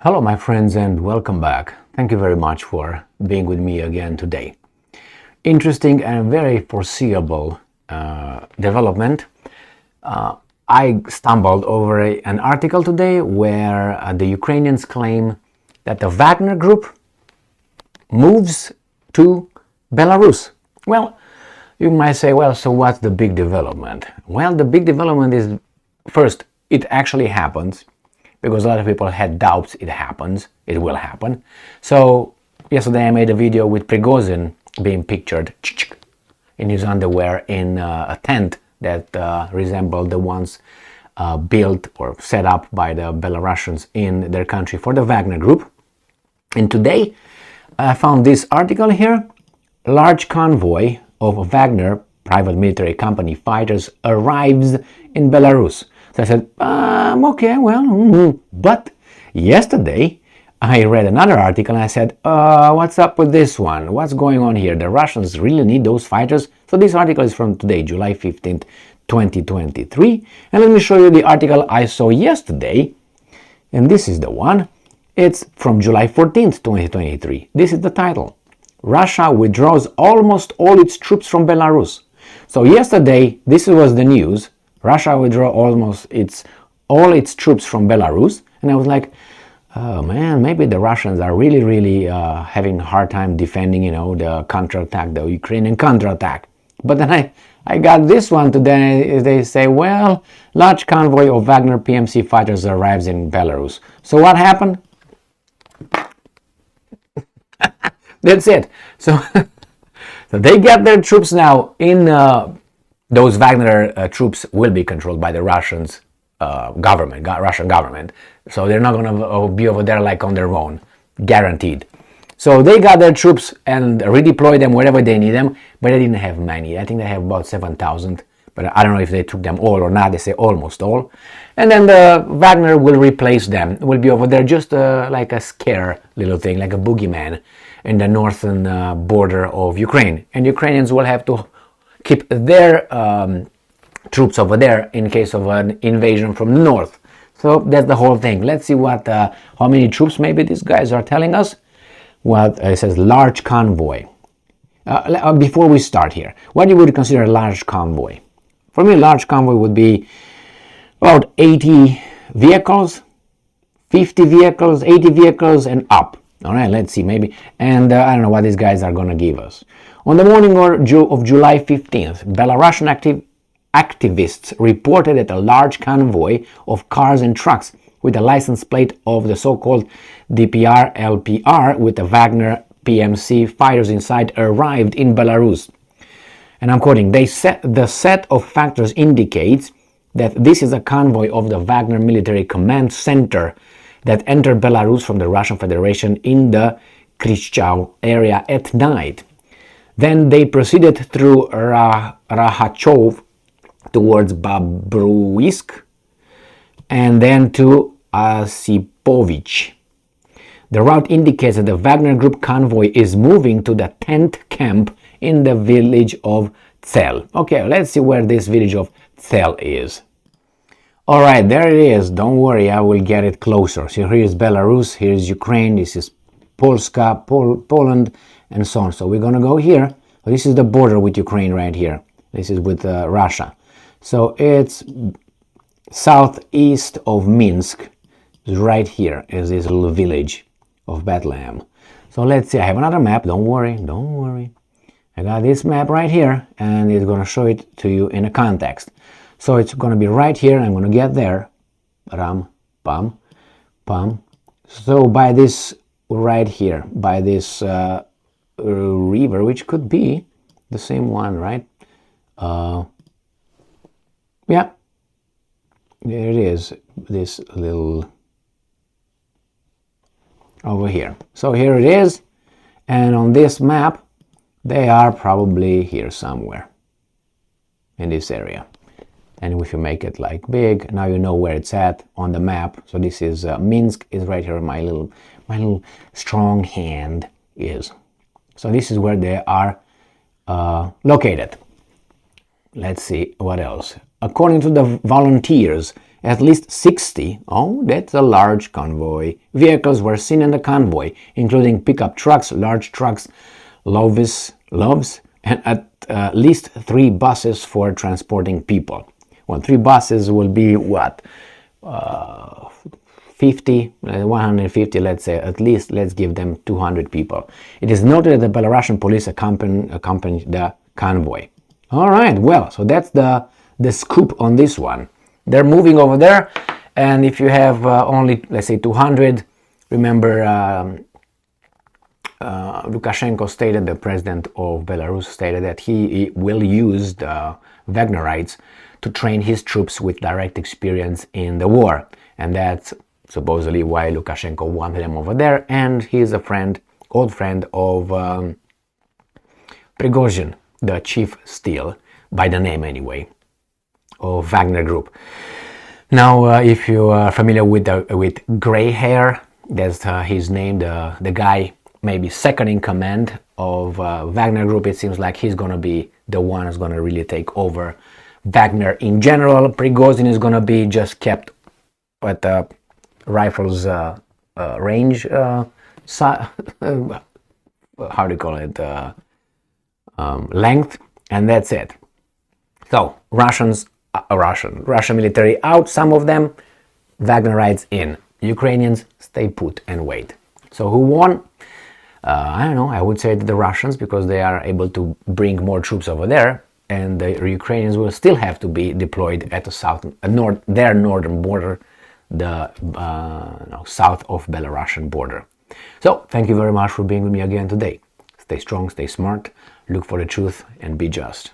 Hello my friends and welcome back. Thank you very much for being with me again today. Interesting and very foreseeable development. I stumbled over an article today where the Ukrainians claim that the Wagner Group moves to Belarus. Well, you might say, well, so what's the big development? Well, the big development is, first, it actually happens. Because a lot of people had doubts it happens, it will happen. So yesterday I made a video with Prigozhin being pictured in his underwear in a tent that resembled the ones built or set up by the Belarusians in their country for the Wagner Group. And today I found this article here. Large convoy of Wagner private military company fighters arrives in Belarus. So I said, okay, well, but yesterday I read another article and I said, what's up with this one? What's going on here? The Russians really need those fighters? So this article is from today, July 15th, 2023. And let me show you the article I saw yesterday. And this is the one. It's from July 14th, 2023. This is the title. Russia withdraws almost all its troops from Belarus. So yesterday, this was the news. Russia withdraw almost all its troops from Belarus, and I was like, oh man, maybe the Russians are really having a hard time defending, the counterattack, the Ukrainian counterattack. But then I got this one today. They say, well, large convoy of Wagner PMC fighters arrives in Belarus. So what happened? That's it. So, so they get their troops now in. Those Wagner troops will be controlled by the Russian government. So they're not going to be over there like on their own, guaranteed. So they got their troops and redeployed them wherever they need them, but they didn't have many. I think they have about 7,000, but I don't know if they took them all or not. They say almost all. And then the Wagner will replace them. Will be over there just like a scare little thing, like a boogeyman in the northern border of Ukraine. And Ukrainians will have to keep their troops over there in case of an invasion from the north. So that's the whole thing. Let's see what how many troops maybe these guys are telling us. Well, it says large convoy. Before we start here, what you would consider a large convoy? For me, a large convoy would be about 80 vehicles, 50 vehicles, 80 vehicles and up. All right, let's see, maybe. And I don't know what these guys are going to give us. On the morning of July 15th, Belarusian activists reported that a large convoy of cars and trucks with a license plate of the so-called DPR-LPR with the Wagner PMC fighters inside arrived in Belarus. And I'm quoting, the set of factors indicates that this is a convoy of the Wagner Military Command Center that entered Belarus from the Russian Federation in the Krychau area at night. Then they proceeded through Rahachov towards Babruisk and then to Osipovich. The route indicates that the Wagner Group convoy is moving to the tent camp in the village of Tsel. Okay, let's see where this village of Tsel is. All right, there it is. Don't worry, I will get it closer. So here is Belarus, here is Ukraine, this is Polska, Poland, and so on. So we're going to go here. So this is the border with Ukraine right here. This is with Russia. So it's southeast of Minsk. Right here is this little village of Bethlehem. So let's see. I have another map. Don't worry. I got this map right here, and it's going to show it to you in a context. So it's going to be right here. I'm going to get there. Ram, pam, pam. So by this right here, by this river, which could be the same one, right? Yeah, there it is, this little over here. So here it is, and on this map they are probably here somewhere in this area. And if you make it like big, now you know where it's at on the map. So this is Minsk is right here. My little strong hand is. So this is where they are located. Let's see what else. According to the volunteers At least 60, oh, that's a large convoy, vehicles were seen in the convoy, including pickup trucks, large trucks, loaves, and at least 3 buses for transporting people. Well, 3 buses will be what? 50, 150, let's say, at least let's give them 200 people. It is noted that the Belarusian police accompanied the convoy. All right, well, so that's the scoop on this one. They're moving over there, and if you have only, let's say, 200, remember Lukashenko stated, the president of Belarus stated that he will use the Wagnerites to train his troops with direct experience in the war. And that's supposedly why Lukashenko wanted them over there, and he's a friend, old friend of Prigozhin, the chief still, by the name anyway, of Wagner Group. Now, if you are familiar with gray hair, that's his name, the guy maybe second in command of Wagner Group. It seems like he's going to be the one who's going to really take over Wagner in general. Prigozhin is going to be just kept at the rifles range, how do you call it, length, and that's it. So Russian military out, some of them, Wagnerites in. Ukrainians stay put and wait. So who won? I don't know, I would say the Russians, because they are able to bring more troops over there, and the Ukrainians will still have to be deployed at the their northern border, the south of Belarusian border. So thank you very much for being with me again today. Stay strong, stay smart, look for the truth, and be just.